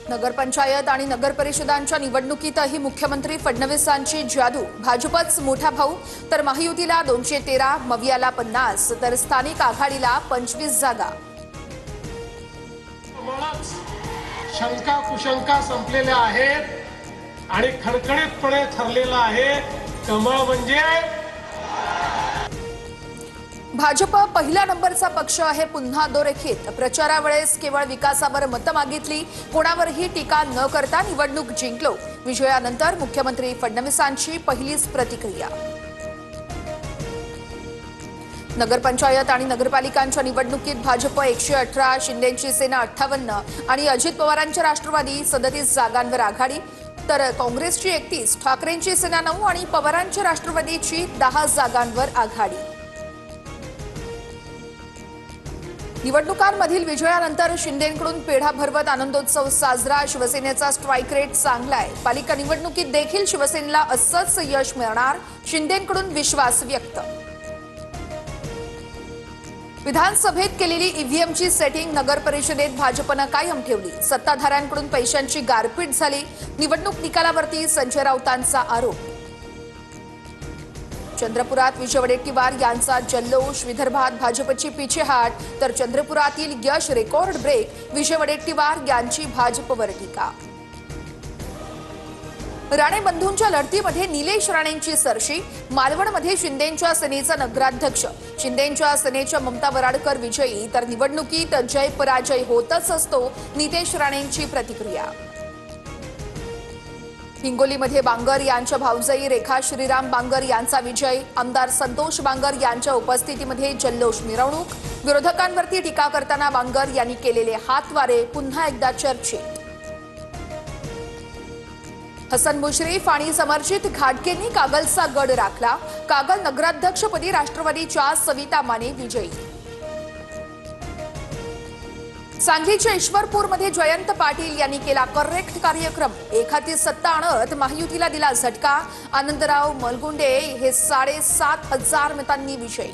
नगरपंचायत आणि नगरपरिषदांच्या निवडणुकीतही मुख्यमंत्री फडणवीसांची जादू। भाजपच मोठा भाऊ, तर महायुतीला 213, मवियाला 50, तर स्थानिक आघाडीला 25 जागा। शंका कुशंका संपलेल्या आहेत आणि खणखणीतपणे ठरलेला आहे कमळ म्हणजे भाजप पहिल्या नंबरचा पक्ष आहे। पुन्हा अधोरेखित प्रचारावेळेस केवळ विकासावर मतं मागितली, कोणावरही टीका न करता निवडणूक जिंकलो। विजयानंतर मुख्यमंत्री फडणवीसांची पहिलीच प्रतिक्रिया। नगरपंचायत आणि नगरपालिकांच्या निवडणुकीत भाजप 118, शिंदेची सेना 58 आणि अजित पवारांच्या राष्ट्रवादी 37 जागांवर आघाडी, तर काँग्रेसची 31, ठाकरेंची सेना 9 आणि पवारांच्या राष्ट्रवादीची 10 जागांवर आघाडी। निवडणुकांमधील विजयानंतर शिंदेंकडून पेढा भरवत आनंदोत्सव साजरा। शिवसेनेचा स्ट्राईक रेट चांगला आहे। पालिका निवडणुकीत देखील शिवसेनेला असंच यश मिळणार, शिंदेंकडून विश्वास व्यक्त। विधानसभेत केलेली ईव्हीएमची सेटिंग नगर परिषदेत भाजपनं कायम ठेवली। सत्ताधाऱ्यांकडून पैशांची गारपीट झाली, निवडणूक निकालावरती संजय राऊतांचा आरोप। चंद्रपुरात विजय वडेट्टीवार यांचा जल्लोष, विदर्भात भाजपची पिछेहाट, तर चंद्रपुरातील यश रेकॉर्ड ब्रेक, विजय वडेट्टीवार यांची भाजपवर टीका। राणे बंधूंच्या लढतीमध्ये निलेश राणेंची सरशी, मालवणमध्ये शिंदेंच्या सेनेचा नगराध्यक्ष, शिंदेंच्या सेनेच्या ममता वराडकर विजयी, तर निवडणुकीत जय पराजय होतच असतो, नितेश राणेंची प्रतिक्रिया। हिंगोलीमध्ये बांगर यांच्या भाऊजाई रेखा श्रीराम बांगर यांचा विजय, आमदार संतोष बांगर यांच्या उपस्थितीमध्ये जल्लोष मिरवणूक, विरोधकांवरती टीका करताना बांगर यांनी केलेले हातवारे पुन्हा एकदा चर्चेत। हसन मुश्रीफ आणि समर्जित घाटगेंनी कागलचा गड राखला, कागल नगराध्यक्षपदी राष्ट्रवादीच्या सविता माने विजयी। सांगलीच्या ईश्वरपूरमध्ये जयंत पाटील यांनी केला करेक्ट कार्यक्रम, एकाती सत्ता आणत महायुतीला दिला झटका, आनंदराव मलगुंडे हे 7,500 मतांनी विजयी।